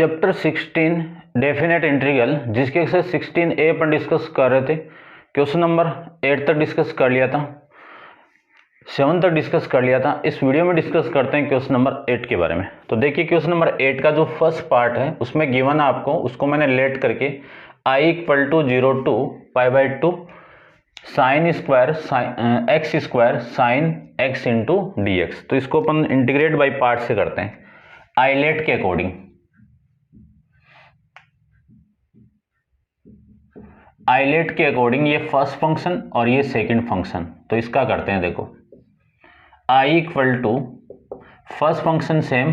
Chapter 16 definite integral, जिसके exercise 16A अपन discuss कर रहे थे। क्वेश्चन नंबर 8 तक डिस्कस कर लिया था, 7 तक डिस्कस कर लिया था। इस वीडियो में डिस्कस करते हैं क्वेश्चन नंबर 8 के बारे में। तो देखिए क्वेश्चन नंबर 8 का जो फर्स्ट पार्ट है उसमें गिवन है आपको, उसको मैंने लेट करके i = 0 to π/2 sine square x square sine x into d x. तो इसको अपन इंटीग्रेट बाई पार्ट से करते हैं आइलेट के अकॉर्डिंग। आइलेट के अकॉर्डिंग ये फर्स्ट फंक्शन और ये सेकंड फंक्शन, तो इसका करते हैं। देखो i = first function same,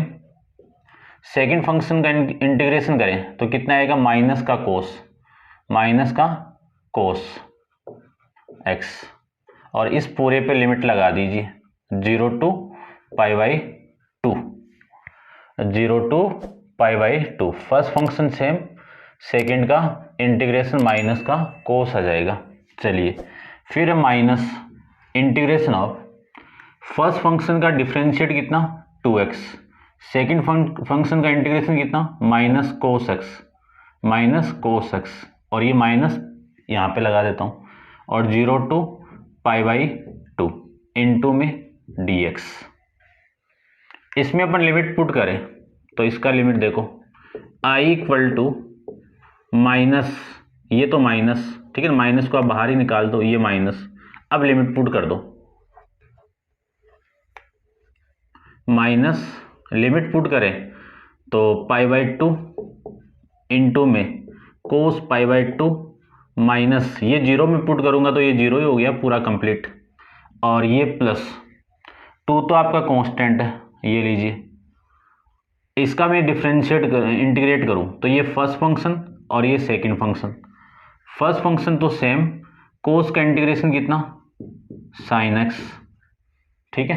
second function का इंटीग्रेशन करें तो कितना आएगा, माइनस का कोस x, और इस पूरे पे लिमिट लगा दीजिए 0 to π/2, 0 to π/2। First function same, second का इंटीग्रेशन माइनस का कोस आ जाएगा। चलिए फिर minus integration of first function का डिफरेंशिएट कितना 2x, सेकंड फंक्शन का इंटीग्रेशन कितना माइनस कोस x, और ये माइनस यहाँ पे लगा देता हूँ, और 0 to π/2 इंटू में dx। इसमें अपन लिमिट पुट करें तो इसका लिमिट देखो i = माइनस, ये तो माइनस, ठीक है, माइनस को आप बाहर ही निकाल दो, ये माइनस। अब लिमिट पुट कर दो, माइनस लिमिट पुट करें तो π/2 इंटू में कोस π/2 माइनस, ये जीरो में पुट करूंगा तो ये जीरो ही हो गया पूरा कंप्लीट, और ये प्लस 2 तो आपका कांस्टेंट है, ये लीजिए। इसका मैं डिफरेंशिएट इंटीग्रेट करूं तो ये फर्स्ट फंक्शन और ये सेकंड फंक्शन। फर्स्ट फंक्शन तो सेम, कोस का इंटीग्रेशन कितना साइन एक्स, ठीक है,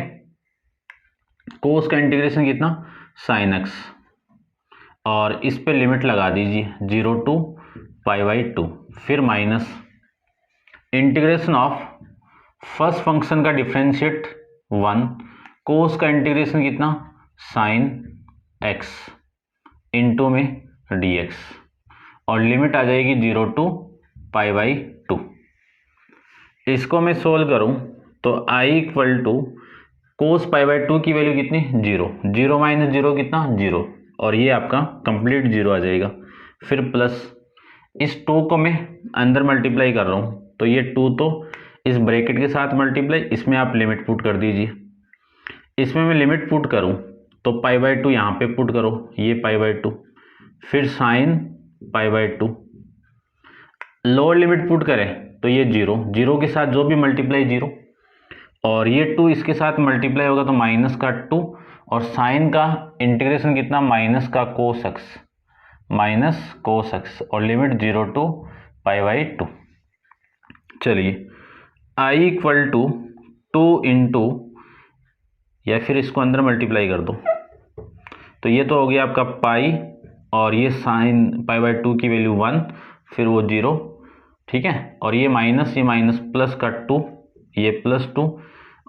कोस का इंटीग्रेशन कितना साइन एक्स, और इस पे लिमिट लगा दीजिए 0 to π/2। फिर minus integration of first function का डिफरेंशिएट 1, कोस का इंटीग्रेशन कितना साइन एक्स इंटू में dx, और लिमिट आ जाएगी 0 to π/2। इसको मैं सोल्व करूं तो i = कोस π/2 की वैल्यू कितनी 0, 0 - 0 कितना 0, और ये आपका कंप्लीट 0 आ जाएगा। फिर प्लस इस 2 को मैं अंदर मल्टीप्लाई कर रहा हूँ तो ये 2 तो इस ब्रैकेट के साथ मल्टीप्लाई, इसमें आप लिमिट पुट कर दीजिए। इसमें मैं लिमिट पुट करूँ तो π/2 यहाँ पे पुट करो, ये π/2, फिर साइन π/2, लोअर लिमिट पुट करें तो ये 0 के साथ जो भी मल्टीप्लाई 0, और ये 2 इसके साथ मल्टीप्लाई होगा तो माइनस का 2, और साइन का इंटीग्रेशन कितना माइनस का कोस x, और लिमिट 0 to π/2। चलिए i = 2 इंटू, या फिर इसको अंदर मल्टीप्लाई कर दो तो ये तो हो गया आपका पाई, और ये साइन π/2 की वैल्यू 1, फिर वो 0, ठीक है, और ये माइनस प्लस का 2, ये +2,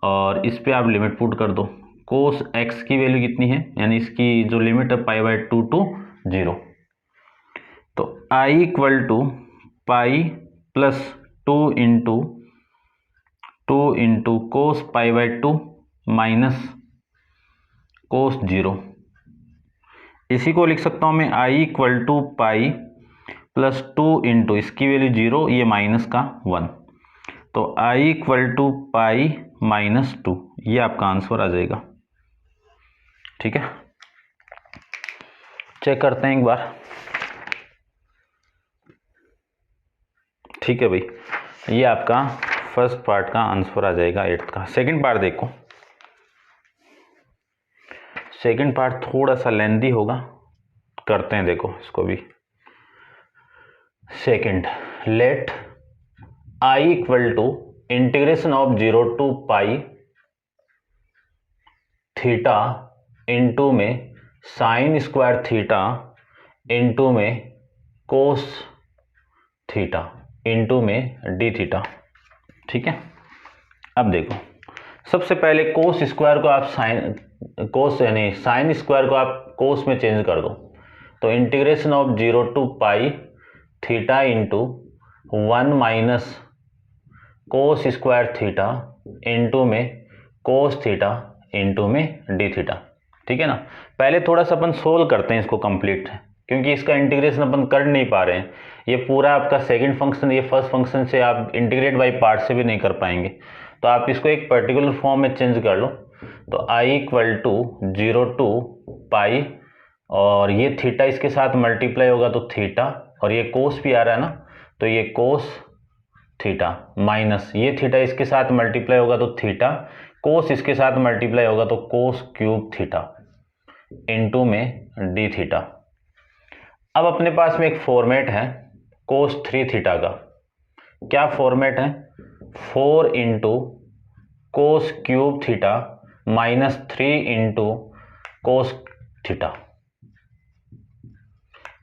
और इस पे आप लिमिट पुट कर दो। कोस x की वैल्यू कितनी है, यानी इसकी जो लिमिट है π/2 to 0। तो i = pi plus 2 into cos π/2 minus cos 0। इसी को लिख सकता हूँ मैं i = पाई प्लस 2 इंटू, इसकी वैल्यू 0, ये माइनस का 1, तो i = पाई -2, ये आपका आंसर आ जाएगा। ठीक है, चेक करते हैं एक बार। ठीक है भाई, ये आपका फर्स्ट पार्ट का आंसर आ जाएगा 8th का। सेकंड पार्ट देखो, सेकंड पार्ट थोड़ा सा लेंथी होगा, करते हैं देखो इसको भी। Second, let i = integration of 0 to π theta into में साइन स्क्वायर थीटा इंटू में कोस थीटा इंटू में डी थीटा। ठीक है, अब देखो सबसे पहले कोस स्क्वायर को आप साइन, कोस यानी साइन स्क्वायर को आप कोस में चेंज कर दो, तो integration of 0 to pi theta into 1 minus cos square theta into में कोस थीटा इंटू में डी थीटा। ठीक है ना। पहले थोड़ा सा अपन सोल्व करते हैं इसको कंप्लीट, क्योंकि इसका इंटीग्रेशन अपन कर नहीं पा रहे हैं। ये पूरा आपका सेकंड फंक्शन, ये फर्स्ट फंक्शन से आप इंटीग्रेट बाई पार्ट से भी नहीं कर पाएंगे, तो आप इसको एक पर्टिकुलर फॉर्म में चेंज कर लो। तो i equal to 0 to pi, और ये थीटा इसके साथ मल्टीप्लाई होगा तो थीटा, और ये कोस भी आ रहा है ना, तो ये कोस थीटा माइनस ये थीटा इसके साथ मल्टीप्लाई होगा तो थीटा, कोस इसके साथ मल्टीप्लाई होगा तो कोस क्यूब थीटा इंटू में डी थीटा। अब अपने पास में एक फॉर्मेट है कोस 3 थीटा का। क्या फॉर्मेट है? 4 into cos cube theta minus 3 into cos theta.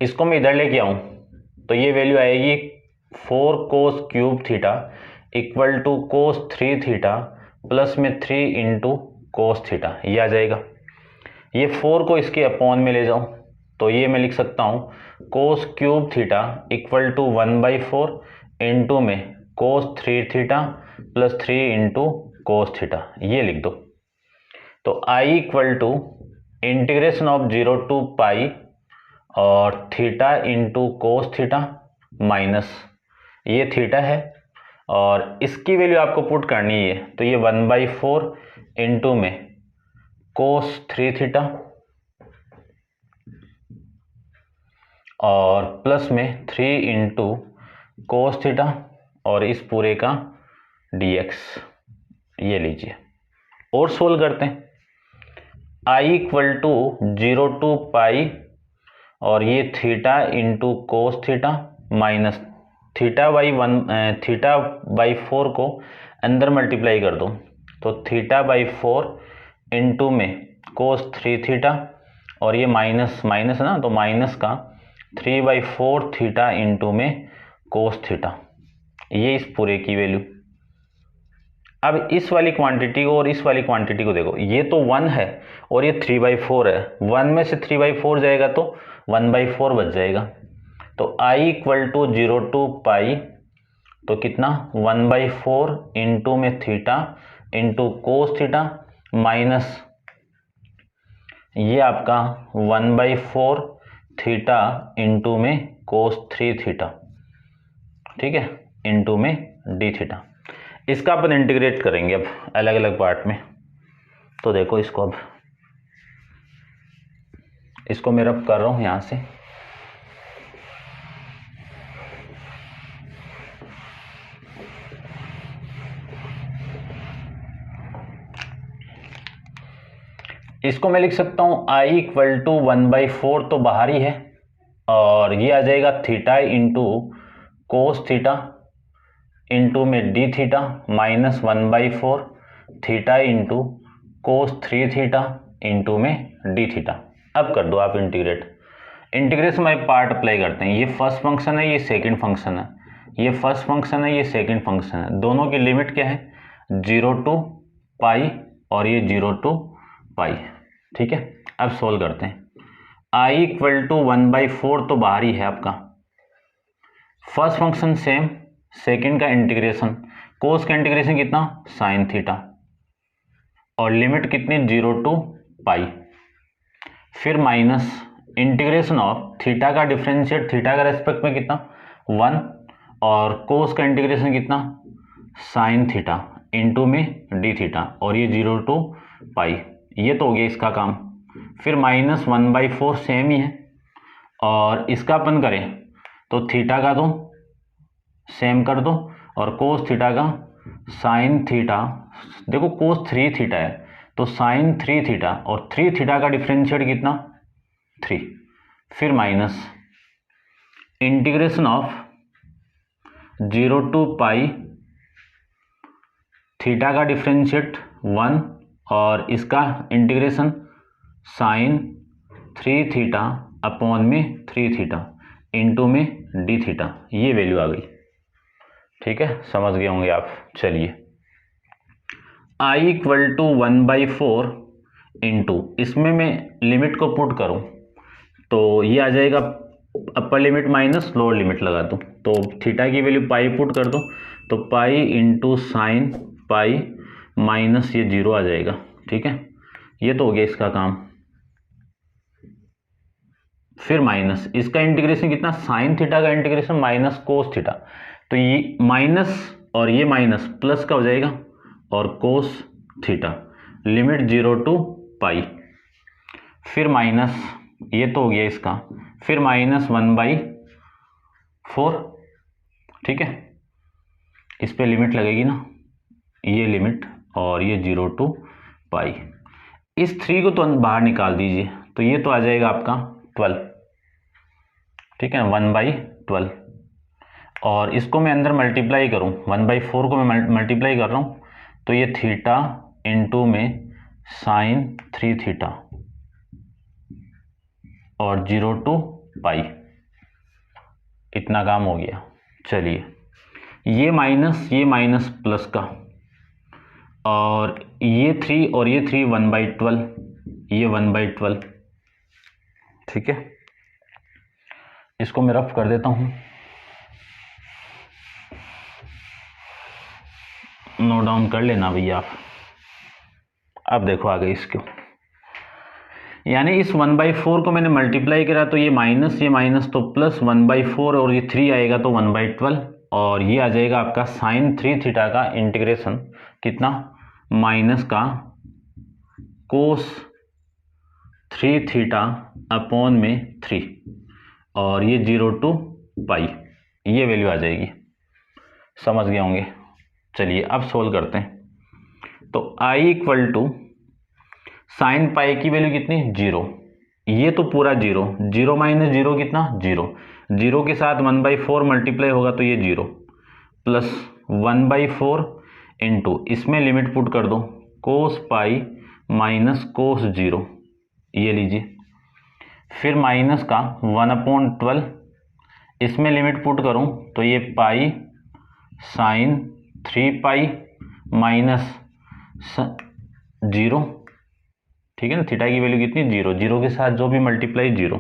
इसको मैं इधर लेके आऊं तो ये वैल्यू आएगी 4 cos cube theta equal to cos 3 theta plus में 3 इंटू कोस थीटा, ये आ जाएगा। ये 4 को इसके अपॉन में ले जाऊं तो ये मैं लिख सकता हूं cos cube theta equal to 1/4 into में cos 3 theta plus 3 into cos theta, ये लिख दो। तो i equal to integration of 0 to pi और theta into cos theta minus ये थीटा है और इसकी वैल्यू आपको पुट करनी है, तो ये 1/4 इंटू में कोस 3 थीटा और प्लस में 3 इंटू कोस थीटा और इस पूरे का dx, ये लीजिए। और सोल्व करते हैं। i equal to 0 to pi और ये theta into cos theta minus theta by 4 को अंदर मल्टीप्लाई कर दो, तो थीटा बाई 4 इंटू में कोस 3 थीटा और ये माइनस माइनस है ना, तो माइनस का 3/4 थीटा इंटू में कोस थीटा, ये इस पूरे की वैल्यू। अब इस वाली क्वांटिटी को और इस वाली क्वांटिटी को देखो, ये तो 1 है और ये 3/4 है, 1 में से 3/4 जाएगा तो 1/4 बच जाएगा। तो i इक्वल टू 0 टू पाई, तो कितना 1/4 इंटू में theta into cos theta minus ये आपका 1/4 थीटा इंटू में कोस 3 थीटा, ठीक है, इंटू में डी थीटा। इसका अपन इंटीग्रेट करेंगे अब अलग अलग पार्ट में। तो देखो इसको, अब इसको मैं रब कर रहा हूं यहां से। इसको मैं लिख सकता हूं i इक्वल टू 1/4 तो बाहर ही है और ये आ जाएगा theta into cos theta into में d theta minus 1/4 theta into cos 3 theta into में डी थीटा। अब कर दो आप इंटीग्रेट। इंटीग्रेशन में पार्ट अप्लाई करते हैं। ये फर्स्ट फंक्शन है, ये सेकंड फंक्शन है, ये फर्स्ट फंक्शन है, ये सेकंड फंक्शन है। दोनों की लिमिट क्या है? 0 टू पाई और ये 0 टू पाई, ठीक है। अब सोल्व करते हैं। i इक्वल टू 1/4 तो बाहर ही है आपका। फर्स्ट फंक्शन सेम, सेकंड का इंटीग्रेशन, कोस का इंटीग्रेशन कितना? साइन थीटा, और लिमिट कितनी? 0 टू पाई। फिर माइनस इंटीग्रेशन ऑफ थीटा का डिफरेंशिएट थीटा का रेस्पेक्ट में कितना? 1, और कोस का इंटीग्रेशन कितना? साइन थीटा इंटू में डी थीटा, और ये 0 टू पाई। ये तो हो गया इसका काम। फिर माइनस 1/4 सेम ही है, और इसका अपन करें तो थीटा का तो सेम कर दो और कोस थीटा का साइन थीटा। देखो कोस 3 थीटा है तो साइन 3 थीटा, और 3 थीटा का डिफरेंशिएट कितना? 3। फिर minus integration of 0 to pi theta का डिफरेंशिएट 1 और इसका इंटीग्रेशन साइन 3 थीटा अपॉन में 3 थीटा इंटू में डी थीटा, ये वैल्यू आ गई। ठीक है, समझ गए होंगे आप। चलिए i इक्वल टू 1/4 इंटू, इसमें मैं लिमिट को पुट करूं तो ये आ जाएगा upper limit minus lower limit लगा दूँ, तो थीटा की वैल्यू पाई पुट कर दो, तो pi into sine pi minus ये 0 आ जाएगा। ठीक है, ये तो हो गया इसका काम। फिर माइनस इसका इंटीग्रेशन कितना, साइन थीटा का इंटीग्रेशन माइनस कोस थीटा, तो ये माइनस और ये माइनस प्लस का हो जाएगा और कोस थीटा, लिमिट 0 टू पाई। फिर माइनस, ये तो हो गया इसका, फिर माइनस 1/4। ठीक है, इस पे लिमिट लगेगी ना, ये लिमिट, और ये 0 टू पाई। इस 3 को तो बाहर निकाल दीजिए, तो ये तो आ जाएगा आपका 12। ठीक है, 1/12, और इसको मैं अंदर मल्टीप्लाई करूं, 1/4 को मैं मल्टीप्लाई कर रहा हूं, तो ये थीटा इंटू में साइन 3 थीटा और 0 टू पाई, इतना काम हो गया। चलिए, ये माइनस प्लस का, और ये 3 और ये 3 1/12, ये 1/12। ठीक है, इसको मैं रफ कर देता हूं, नोट डाउन कर लेना भैया आप। अब देखो आगे इसको, यानी इस 1/4 को मैंने मल्टीप्लाई करा, तो ये माइनस तो प्लस 1/4, और ये 3 आएगा तो 1/12, और ये आ जाएगा आपका साइन 3 थीटा का इंटीग्रेशन कितना, माइनस का कोस 3 थीटा अपॉन में 3, और ये 0 टू पाई, ये वैल्यू आ जाएगी। समझ गए होंगे। चलिए अब सोल्व करते हैं। तो i equal to sine pi की वैल्यू कितनी, 0, ये तो पूरा 0, 0 माइनस 0 कितना, 0, 0 के साथ 1/4 मल्टीप्लाई होगा तो ये 0, प्लस 1/4 इंटू, इसमें लिमिट पुट कर दो, कोस पाई माइनस कोस 0, ये लीजिए। फिर माइनस का 1/12, इसमें लिमिट पुट करूं तो ये पाई साइन 3 पाई माइनस 0। ठीक है ना, थीटा की वैल्यू कितनी, 0, 0 के साथ जो भी मल्टीप्लाई 0,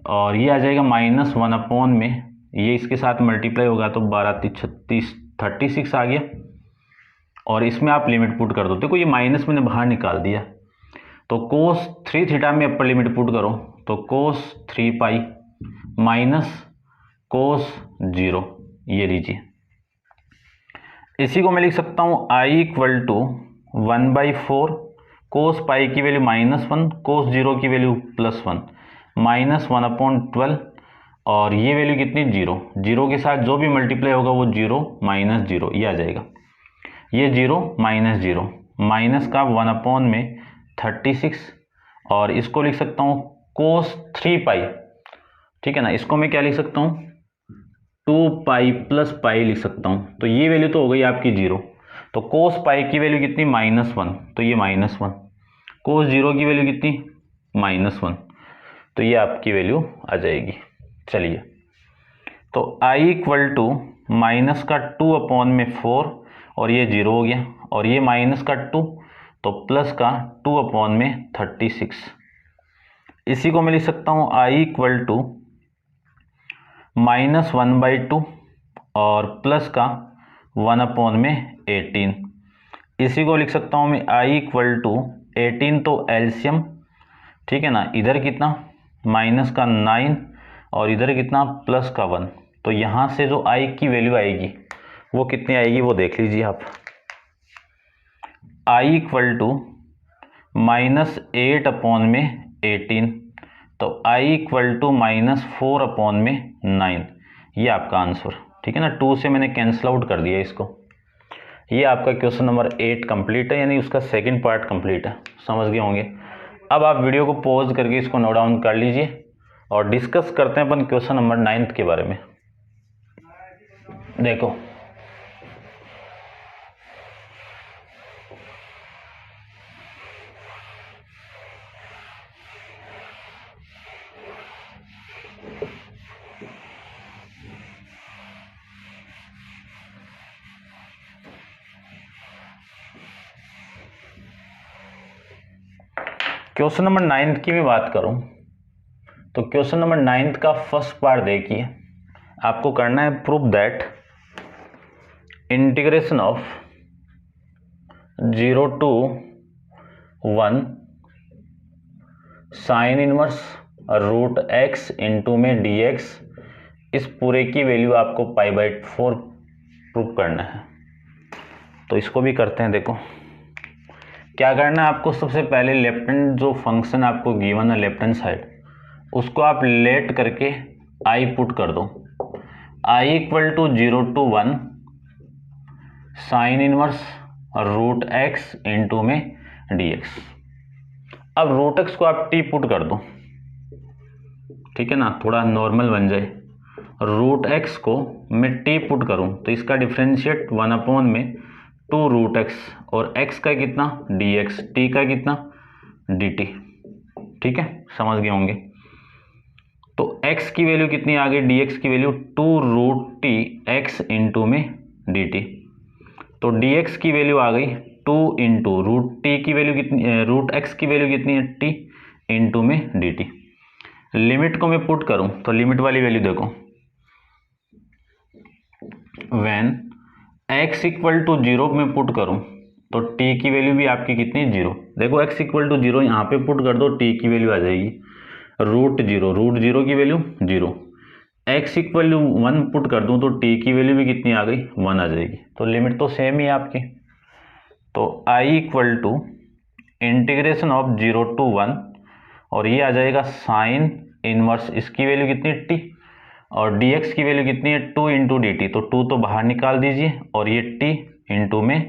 और ये आ जाएगा -1 अपॉन में, ये इसके साथ मल्टीप्लाई होगा तो 12 3 36 36 आ गया, और इसमें आप लिमिट पुट कर दो। देखो ये माइनस मैंने बाहर निकाल दिया, तो कोस 3 थीटा में अपर लिमिट पुट करो, तो कोस 3 पाई माइनस कोस 0, ये लीजिए। इसी को मैं लिख सकता हूँ i इक्वल टू 1/4 कोस पाई की वैल्यू -1, कोस 0 की वैल्यू +1, -1/12, और ये वैल्यू कितनी, 0, 0 के साथ जो भी मल्टीप्लाई होगा वो 0 -0, ये आ जाएगा, ये 0 -0, माइनस का 1 में 36, और इसको लिख सकता हूँ कोस 3 पाई। ठीक है ना, इसको मैं क्या लिख सकता हूँ, 2 पाई प्लस पाई लिख सकता हूँ, तो ये वैल्यू तो हो गई आपकी 0, तो कोस पाई की वैल्यू कितनी, -1, तो ये -1, कोस 0 की वैल्यू कितनी, -1, तो ये आपकी वैल्यू आ जाएगी। चलिए, तो i इक्वल टू माइनस का 2 अपॉन में 4, और ये 0 हो गया, और ये माइनस का 2, तो प्लस का 2 अपॉन में 36। इसी को मैं लिख सकता हूँ i इक्वल टू -1/2 और प्लस का 1 अपॉन में 18। इसी को लिख सकता हूँ मैं i इक्वल टू 18, तो एलसीएम, ठीक है ना, इधर कितना माइनस का 9 और इधर कितना प्लस का 1, तो यहाँ से जो i की वैल्यू आएगी वो कितनी आएगी वो देख लीजिए आप। i इक्वल टू -8 अपॉन में 18, तो i इक्वल टू -4 अपॉन में 9, ये आपका आंसर। ठीक है ना, 2 से मैंने कैंसिल आउट कर दिया इसको। ये आपका क्वेश्चन नंबर 8 कंप्लीट है, यानी उसका सेकंड पार्ट कंप्लीट है। समझ गए होंगे। अब आप वीडियो को पॉज करके इसको नोट डाउन कर लीजिए और डिस्कस करते हैं अपन क्वेश्चन नंबर 9 के बारे में। देखो, क्वेश्चन नंबर 9 की मैं बात करूं तो क्वेश्चन नंबर 9 का फर्स्ट पार्ट देखिए, आपको करना है prove that integration of 0 to 1 sine inverse root x into में dx, इस पूरे की वैल्यू आपको π/4 प्रूव करना है। तो इसको भी करते हैं। देखो क्या करना है आपको, सबसे पहले लेफ्ट हैंड जो फंक्शन आपको गिवन है लेफ्ट हैंड साइड, उसको आप लेट करके i पुट कर दो। i = 0 to 1 sine inverse root x into में dx। अब रूट एक्स को आप t पुट कर दो, ठीक है ना, थोड़ा नॉर्मल बन जाए। रूट एक्स को मैं t पुट करूं तो इसका डिफरेंशिएट 1/2 रूट एक्स, और x का कितना dx, t का कितना dt। ठीक है, समझ गए होंगे। तो x की वैल्यू कितनी आ गई, dx की वैल्यू 2√t x इंटू में dt। तो dx की वैल्यू आ गई 2 इंटू √t की वैल्यू कितनी, रूट एक्स की वैल्यू कितनी है t इंटू में dt। लिमिट को मैं पुट करूं तो लिमिट वाली वैल्यू देखो, व्हेन x = 0 में पुट करूं तो t की वैल्यू भी आपकी कितनी 0। देखो x = 0 यहाँ पे पुट कर दो, t की वैल्यू आ जाएगी √0 की वैल्यू 0। x = 1 पुट कर दूं तो t की वैल्यू भी कितनी आ गई 1 आ जाएगी। तो लिमिट तो सेम ही है आपकी। तो i = इंटीग्रेशन ऑफ 0 to 1, और ये आ जाएगा साइन इनवर्स, इसकी वैल्यू कितनी t, और dx की वैल्यू कितनी है 2 इंटू dt। तो 2 तो बाहर निकाल दीजिए, और ये t इंटू में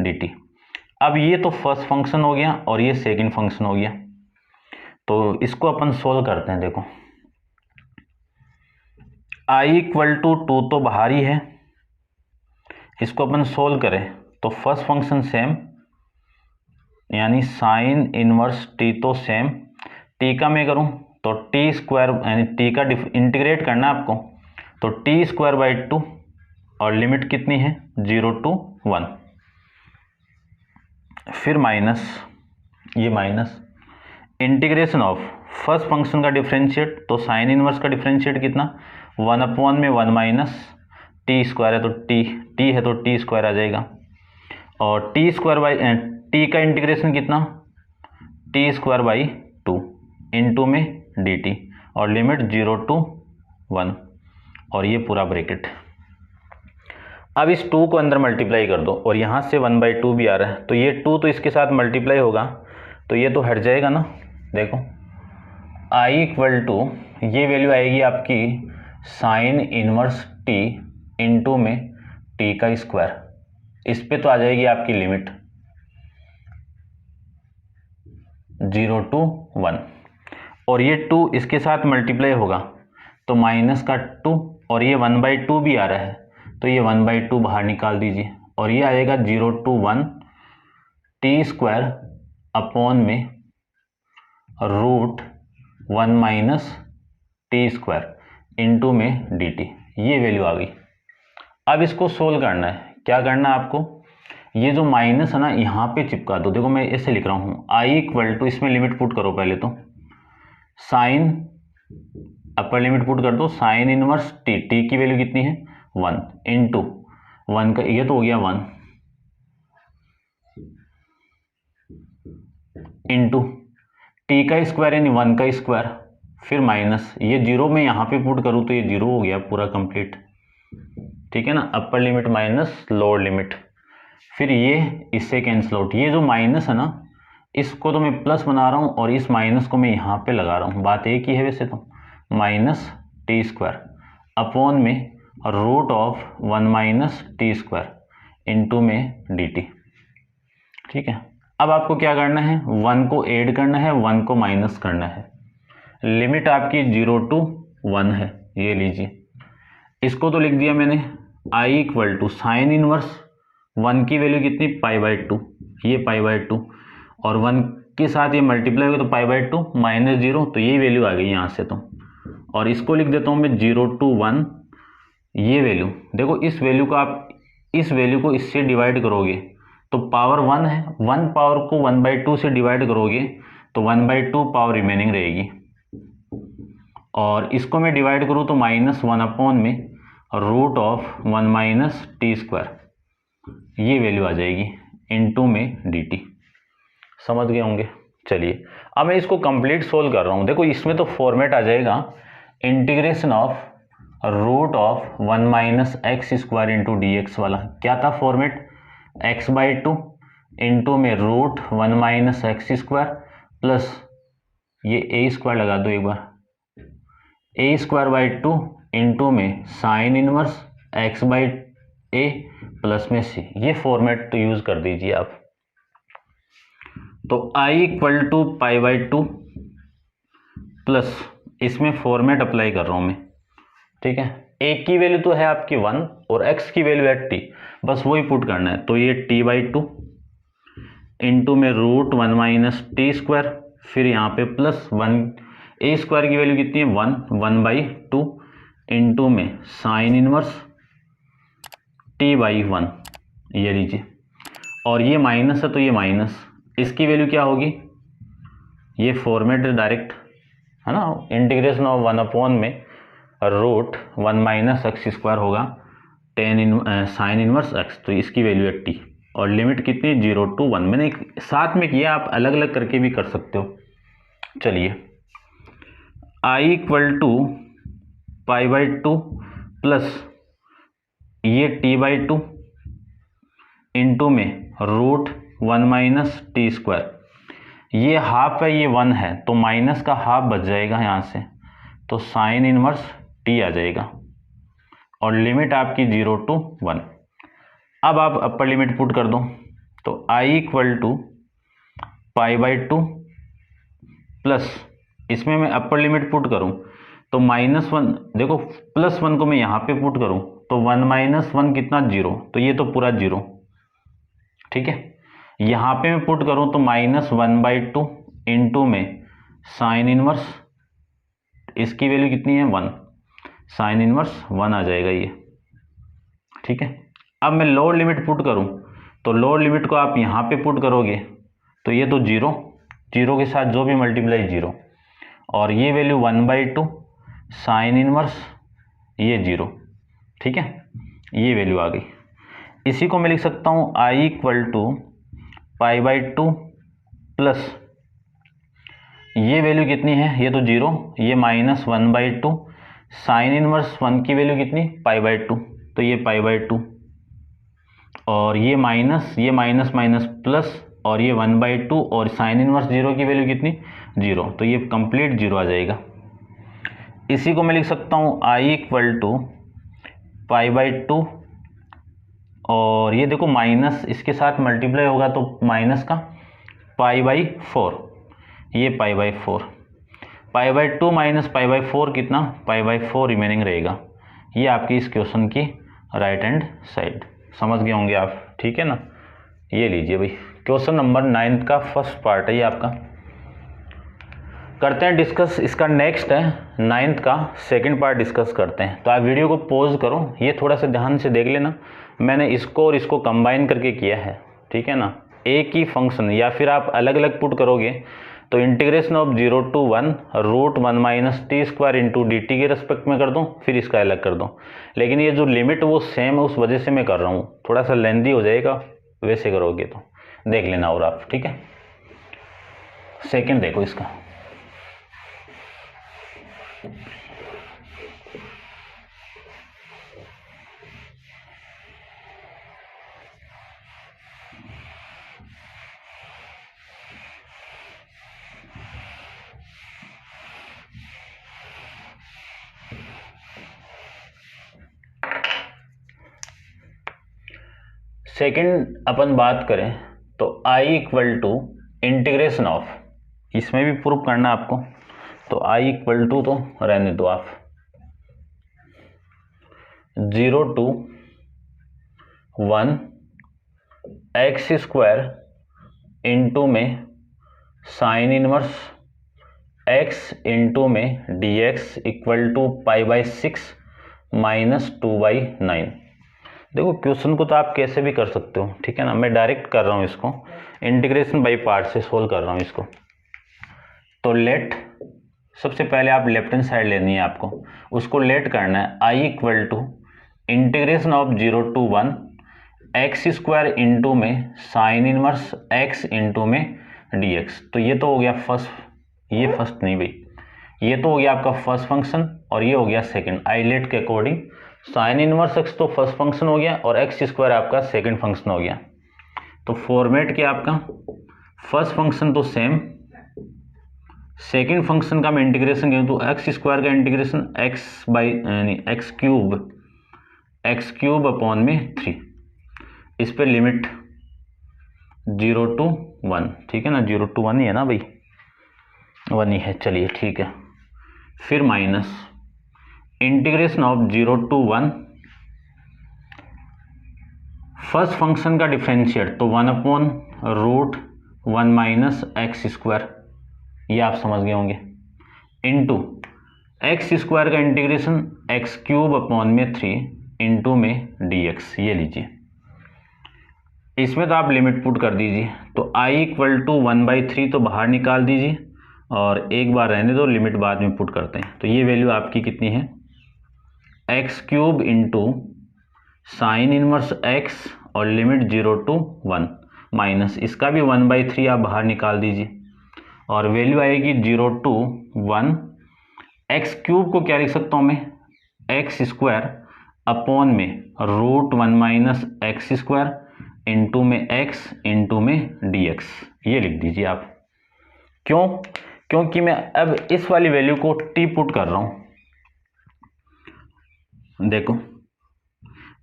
dt। अब ये तो फर्स्ट फंक्शन हो गया और ये सेकंड फंक्शन हो गया। तो इसको अपन सोल्व करते हैं। देखो i = 2 तो बाहर ही है, इसको अपन सोल्व करें तो फर्स्ट फंक्शन सेम, यानी साइन इनवर्स t तो सेम, t का मैं करूं तो t² यानी t का इंटीग्रेट करना है आपको, तो t²/2, और लिमिट कितनी है 0 to 1, फिर माइनस, ये minus integration of first function का डिफरेंशिएट, तो साइन इनवर्स का डिफरेंशिएट कितना 1/1 में 1 माइनस t² है तो t है तो t² आ जाएगा, और t का इंटीग्रेशन कितना t²/2 इंटू में dt, और लिमिट 0 to 1, और ये पूरा ब्रैकेट। अब इस 2 को अंदर मल्टीप्लाई कर दो, और यहाँ से 1/2 भी आ रहा है, तो ये 2 तो इसके साथ मल्टीप्लाई होगा तो ये तो हट जाएगा ना। देखो i = ये वैल्यू आएगी आपकी साइन इनवर्स t इंटू में t का स्क्वायर, इस पे तो आ जाएगी आपकी लिमिट 0 to 1, और ये 2 इसके साथ मल्टीप्लाई होगा तो माइनस का 2, और ये 1/2 भी आ रहा है तो ये 1/2 बाहर निकाल दीजिए, और ये आएगा 0 to 1 t² अपॉन में √1 माइनस t² इंटू में dt। ये वैल्यू आ गई। अब इसको सोल्व करना है। क्या करना है आपको, ये जो माइनस है ना यहाँ पे चिपका दो। देखो मैं ऐसे लिख रहा हूँ, i = इसमें लिमिट पुट करो पहले तो, साइन अपर लिमिट पुट कर दो, साइन इनवर्स t की वैल्यू कितनी है 1 इंटू 1 का, ये तो हो गया 1 इंटू t का स्क्वायर यानी 1 का स्क्वायर, फिर माइनस, ये 0 में यहाँ पे पुट करूँ तो ये 0 हो गया पूरा कंप्लीट। ठीक है ना, upper limit minus lower limit, फिर ये इससे कैंसिल आउट। ये जो माइनस है ना इसको तो मैं प्लस बना रहा हूँ, और इस माइनस को मैं यहाँ पे लगा रहा हूँ, बात एक ही है वैसे तो, माइनस t² अपॉन में √1 माइनस t² इंटू में dt। ठीक है, अब आपको क्या करना है, 1 को ऐड करना है, 1 को माइनस करना है। लिमिट आपकी 0 to 1 है, ये लीजिए। इसको तो लिख दिया मैंने, i = साइन इनवर्स 1 की वैल्यू कितनी π/2, ये π/2, और 1 के साथ ये मल्टीप्लाई होगा तो π/2 -0, तो यही वैल्यू आ गई यहाँ से तो। और इसको लिख देता हूँ मैं 0 to 1, ये वैल्यू देखो, इस वैल्यू को आप इस वैल्यू को इससे डिवाइड करोगे तो पावर 1 है, 1 पावर को 1/2 से डिवाइड करोगे तो 1/2 पावर रिमेनिंग रहेगी। और इसको मैं डिवाइड करूँ तो -1 में root of 1 minus t square, ये वैल्यू आ जाएगी इनटू में dt। समझ गए होंगे। चलिए अब मैं इसको कंप्लीट सोल्व कर रहा हूँ। देखो इसमें तो फॉर्मेट आ जाएगा integration of root of 1 minus x square into d x वाला। क्या था फॉर्मेट? x/2 इंटू में root 1 minus x square plus ये ए स्क्वायर लगा दो एक बार, a²/2 इंटू में साइन इनवर्स x/a प्लस में c। ये फॉर्मेट तो यूज कर दीजिए आप। तो i = π/2 प्लस इसमें फॉर्मेट अप्लाई कर रहा हूं मैं, ठीक है। a की वैल्यू तो है आपकी 1 और x की वैल्यू है t, बस वही पुट करना है। तो ये t/2 इंटू में रूट 1 माइनस टी स्क्वायर, फिर यहाँ पे प्लस 1, a स्क्वायर की वैल्यू कितनी है 1/2 इंटू में साइन इनवर्स t/1, ये लीजिए। और ये माइनस है तो ये माइनस, इसकी वैल्यू क्या होगी? ये फॉर्मेट डायरेक्ट है ना, इंटीग्रेशन ऑफ 1 में रूट 1 माइनस एक्स स्क्वायर होगा साइन इनवर्स एक्स, तो इसकी वैल्यू है टी। और लिमिट कितनी? 0 to 1। मैंने साथ में किया, आप अलग अलग करके भी कर सकते हो। चलिए i = π/2 प्लस ये t/2 इंटू में रूट 1 माइनस टी स्क्वायर। ये हाफ है, ये 1 है, तो माइनस का हाफ बच जाएगा यहाँ से, तो साइन इनवर्स t आ जाएगा। और लिमिट आपकी 0 to 1। अब आप अपर लिमिट पुट कर दो, तो i = π/2 प्लस इसमें मैं अपर लिमिट पुट करूं तो -1, देखो +1 को मैं यहाँ पे पुट करूं तो 1 - 1 कितना? 0, तो ये तो पूरा 0, ठीक है। यहाँ पे मैं पुट करूं तो -1/2 इंटू में साइन इनवर्स, इसकी वैल्यू कितनी है 1, साइन इनवर्स 1 आ जाएगा ये, ठीक है। अब मैं लोअर लिमिट पुट करूं तो लोअर लिमिट को आप यहाँ पे पुट करोगे तो ये तो 0, 0 के साथ जो भी मल्टीप्लाई 0, और ये वैल्यू 1/2 साइन इनवर्स ये 0, ठीक है। ये वैल्यू आ गई। इसी को मैं लिख सकता हूँ i = π/2 प्लस ये वैल्यू कितनी है? ये तो 0, ये -1/2 साइन इनवर्स 1 की वैल्यू कितनी? π/2, तो ये π/2, और ये माइनस माइनस प्लस, और ये 1/2 और साइन इनवर्स 0 की वैल्यू कितनी? 0, तो ये कंप्लीट 0 आ जाएगा। इसी को मैं लिख सकता हूँ i = π/2, और ये देखो माइनस इसके साथ मल्टीप्लाई होगा तो माइनस का π/4, ये π/4, π/2 माइनस π/4 कितना? π/4 रिमेनिंग रहेगा। ये आपकी इस क्वेश्चन की राइट हैंड साइड। समझ गए होंगे आप, ठीक है ना। ये लीजिए भाई, क्वेश्चन नंबर 9 का फर्स्ट पार्ट है ये आपका। करते हैं डिस्कस, इसका नेक्स्ट है 9th का सेकंड पार्ट डिस्कस करते हैं। तो आप वीडियो को पॉज करो, ये थोड़ा सा ध्यान से देख लेना। मैंने इसको और इसको कंबाइन करके किया है, ठीक है ना। एक ही फंक्शन, या फिर आप अलग अलग पुट करोगे तो integration of 0 to 1 root 1 minus t square into d t के रेस्पेक्ट में कर दूँ, फिर इसका अलग कर दूँ। लेकिन ये जो लिमिट वो सेम है, उस वजह से मैं कर रहा हूँ, थोड़ा सा लेंदी हो जाएगा, वैसे करोगे तो देख लेना और आप, ठीक है। सेकंड देखो इसका, सेकंड अपन बात करें तो i = इंटीग्रेशन ऑफ, इसमें भी प्रूफ करना आपको, तो i = तो रहने दो आप, 0 to 1 एक्स स्क्वायर इंटू में साइन इनवर्स x इंटू में dx = π/6 माइनस 2/9। देखो क्वेश्चन को तो आप कैसे भी कर सकते हो, ठीक है ना। मैं डायरेक्ट कर रहा हूँ इसको, इंटीग्रेशन बाय पार्ट से सोल्व कर रहा हूँ इसको। तो लेट सबसे पहले आप लेफ्ट हैंड साइड लेनी है आपको, उसको लेट करना है i equal to integration of 0 to 1 x square into में साइन इनवर्स एक्स इंटू में dx। तो ये तो हो गया फर्स्ट, ये फर्स्ट नहीं भाई, ये तो हो गया आपका फर्स्ट फंक्शन और ये हो गया सेकंड। आई लेट के अकॉर्डिंग साइन इनवर्स एक्स तो फर्स्ट फंक्शन हो गया और एक्स स्क्वायर आपका सेकंड फंक्शन हो गया। तो फॉर्मेट क्या आपका, फर्स्ट फंक्शन तो सेम, सेकंड फंक्शन का मैं इंटीग्रेशन करूँ तो एक्स स्क्वायर का इंटीग्रेशन एक्स बाई यानी एक्स क्यूब अपॉन में 3, इस पे लिमिट 0 to 1, ठीक है ना, 0 to 1 ही है ना भाई, 1 ही है, चलिए ठीक है। फिर minus integration of 0 to 1 first function का डिफरेंशिएट तो 1/√1 माइनस एक्स स्क्वायर, ये आप समझ गए होंगे, इंटू एक्स स्क्वायर का इंटीग्रेशन एक्स क्यूब अपॉन में 3 इंटू में dx। ये लीजिए, इसमें तो आप लिमिट पुट कर दीजिए, तो i इक्वल टू 1/3 तो बाहर निकाल दीजिए और एक बार रहने दो, लिमिट बाद में पुट करते हैं। तो ये वैल्यू आपकी कितनी है, x cube into sine inverse x और लिमिट 0 to 1 माइनस इसका भी 1/3 आप बाहर निकाल दीजिए और वैल्यू आएगी 0 to 1। एक्स क्यूब को क्या लिख सकता हूँ मैं, एक्स स्क्वायर अपॉन में √1 माइनस एक्स स्क्वायर इंटू में एक्स इंटू में dx, ये लिख दीजिए आप। क्यों, क्योंकि मैं अब इस वाली वैल्यू को t पुट कर रहा हूं। देखो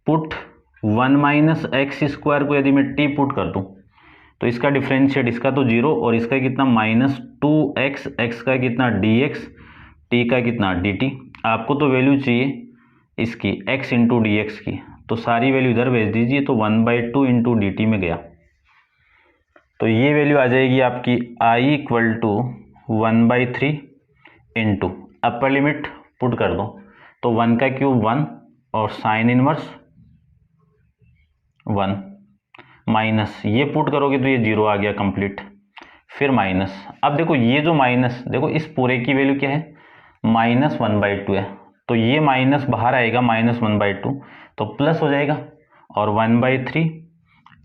पुट 1 माइनस एक्स स्क्वायर को यदि मैं t पुट कर दूं तो इसका डिफरेंशिएट, इसका तो 0 और इसका कितना -2x, x का कितना dx, t का कितना dt। आपको तो वैल्यू चाहिए इसकी x इंटू डी एक्स की, तो सारी वैल्यू इधर भेज दीजिए, तो 1/2 इंटू डी टी में गया, तो ये वैल्यू आ जाएगी आपकी i equal to 1/3 into upper limit put कर दो तो 1 का क्यूब 1 और साइन इनवर्स 1 माइनस ये पुट करोगे तो ये 0 आ गया कंप्लीट। फिर माइनस, अब देखो ये जो माइनस, देखो इस पूरे की वैल्यू क्या है, -1/2 है, तो ये माइनस बाहर आएगा -1/2 तो प्लस हो जाएगा और 1/3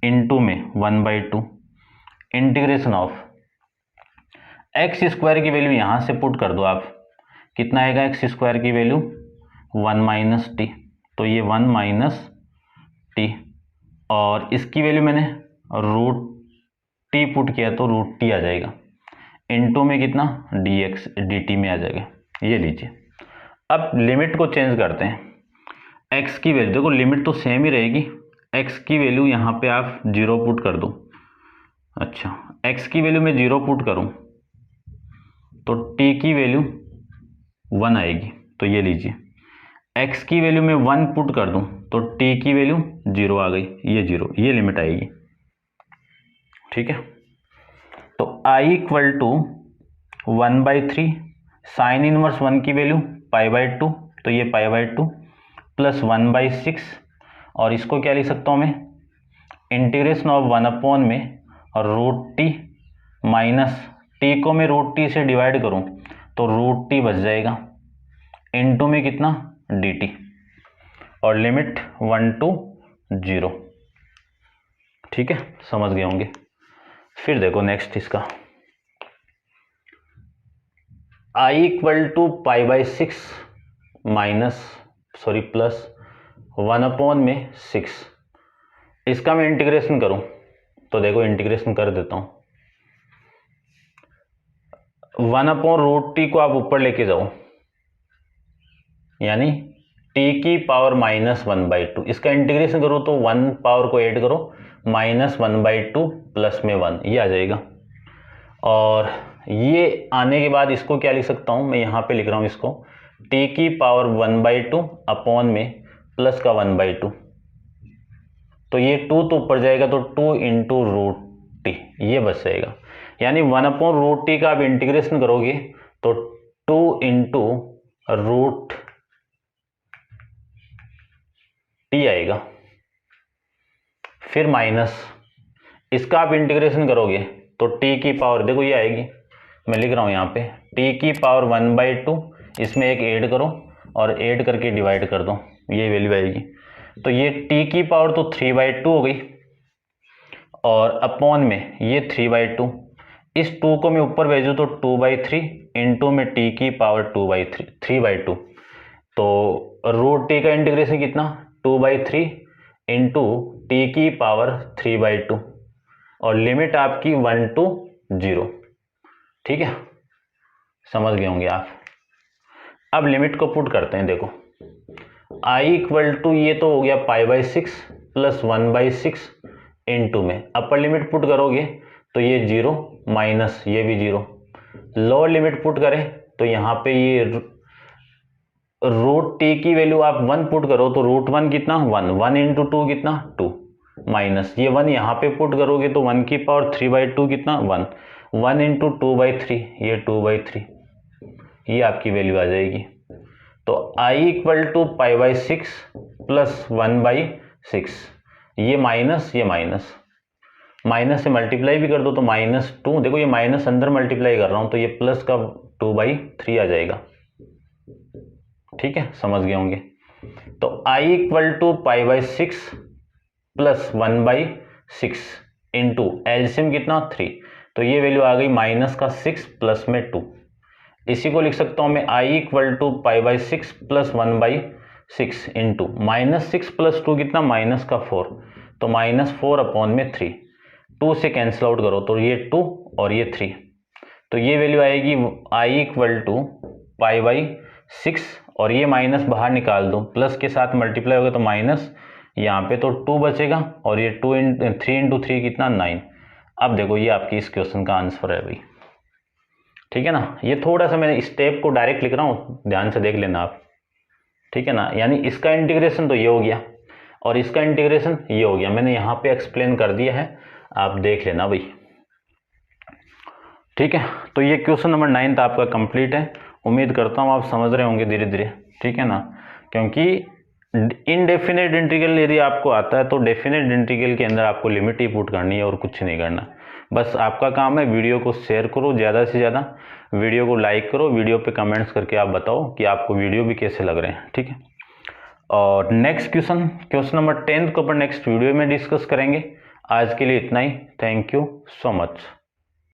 इंटू में 1/2 इंटीग्रेशन ऑफ एक्स स्क्वायर की वैल्यू यहां से पुट कर दो आप, कितना आएगा एक्स स्क्वायर की वैल्यू 1 माइनस टी, तो ये 1 माइनस टी और इसकी वैल्यू मैंने √t पुट किया तो √t आ जाएगा, इंटू में कितना dx dt में आ जाएगा। ये लीजिए, अब लिमिट को चेंज करते हैं, x की वैल्यू देखो लिमिट तो सेम ही रहेगी, x की वैल्यू यहाँ पे आप 0 पुट कर दो। अच्छा, x की वैल्यू में 0 पुट करूँ तो t की वैल्यू 1 आएगी, तो ये लीजिए, x की वैल्यू में 1 पुट कर दूं तो t की वैल्यू 0 आ गई, ये 0, ये लिमिट आएगी, ठीक है। तो i equal to 1/3 sine inverse 1 की वैल्यू π/2, तो ये π/2 प्लस 1/6 और इसको क्या लिख सकता हूँ मैं, इंटीग्रेशन ऑफ 1 अपॉन में √t माइनस t को मैं √t से डिवाइड करूँ तो √t बच जाएगा, इंटू में कितना dt और लिमिट 1 to 0, ठीक है, समझ गए होंगे। फिर देखो नेक्स्ट इसका i equal to π/6 plus 1 upon में 6, इसका मैं इंटीग्रेशन करूं तो देखो इंटीग्रेशन कर देता हूं, 1 अपॉन √t को आप ऊपर लेके जाओ यानी t की पावर -1/2, इसका इंटीग्रेशन करो तो 1 पावर को ऐड करो -1/2 प्लस में 1, ये आ जाएगा। और ये आने के बाद इसको क्या लिख सकता हूं मैं, यहाँ पे लिख रहा हूं इसको t की पावर 1/2 अपॉन में प्लस का 1/2, तो ये 2 तो ऊपर जाएगा तो 2 इंटू √t, ये बच जाएगा, यानी 1 अपॉन √t का आप इंटीग्रेशन करोगे तो 2 इंटू √t आएगा। फिर माइनस इसका आप इंटीग्रेशन करोगे तो t की पावर देखो ये आएगी मैं लिख रहा हूँ यहाँ पे t की पावर 1/2, इसमें एक ऐड करो और ऐड करके डिवाइड कर दो, ये वैल्यू आएगी। तो ये t की पावर तो 3/2 हो गई और अपॉन में ये 3/2, इस 2 को मैं ऊपर भेजूँ तो 2/3 इंटू में t की पावर 3/2। तो रूट टी का इंटीग्रेशन कितना 2/3 इंटू टी की पावर 3/2 और लिमिट आपकी 1 to 0। ठीक है, समझ गए होंगे आप। अब लिमिट को पुट करते हैं। देखो i इक्वल टू ये तो हो गया π/6 प्लस 1/6 इंटू में अपर लिमिट पुट करोगे तो ये 0 माइनस ये भी 0। लोअर लिमिट पुट करें तो यहाँ पे ये रूट टी की वैल्यू आप 1 पुट करो तो रूट 1 कितना 1 इंटू 2 कितना 2 माइनस ये 1 यहाँ पे पुट करोगे तो 1 की पावर 3/2 कितना 1 इंटू 2/3 ये 2/3, ये आपकी वैल्यू आ जाएगी। तो i इक्वल टू π/6 प्लस 1/6, ये माइनस से मल्टीप्लाई भी कर दो तो -2, देखो ये माइनस अंदर मल्टीप्लाई कर रहा हूं तो ये प्लस का 2/3 आ जाएगा। ठीक है, समझ गए होंगे। तो i equal to π/6 plus 1/6 into LCM कितना 3, तो ये वैल्यू आ गई -6 प्लस में 2। इसी को लिख सकता हूं मैं i equal to π/6 plus 1/6 into -6 plus 2 कितना -4, तो -4 अपॉन में 3, 2 से कैंसिल आउट करो तो ये 2 और ये 3, तो ये वैल्यू आएगी i इक्वल टू π/6 और ये माइनस बाहर निकाल दो, प्लस के साथ मल्टीप्लाई होगा तो माइनस, यहाँ पे तो 2 बचेगा और ये 3 इंटू 3 कितना 9। अब देखो ये आपकी इस क्वेश्चन का आंसर है भाई। ठीक है ना, ये थोड़ा सा मैंने स्टेप को डायरेक्ट लिख रहा हूँ, ध्यान से देख लेना आप। ठीक है ना, यानी इसका इंटीग्रेशन तो ये हो गया और इसका इंटीग्रेशन ये हो गया, मैंने यहाँ पे एक्सप्लेन कर दिया है, आप देख लेना भाई। ठीक है, तो ये क्वेश्चन नंबर 9 आपका कंप्लीट है। उम्मीद करता हूँ आप समझ रहे होंगे धीरे धीरे। ठीक है ना, क्योंकि इनडेफिनेट इंटीग्रल यदि आपको आता है तो डेफिनेट इंटीग्रल के अंदर आपको लिमिट ही पुट करनी है और कुछ नहीं करना। बस आपका काम है वीडियो को शेयर करो, ज़्यादा से ज़्यादा वीडियो को लाइक करो, वीडियो पे कमेंट्स करके आप बताओ कि आपको वीडियो भी कैसे लग रहे हैं। ठीक है, और नेक्स्ट क्वेश्चन नंबर 10 को अपन नेक्स्ट वीडियो में डिस्कस करेंगे। आज के लिए इतना ही, थैंक यू सो मच।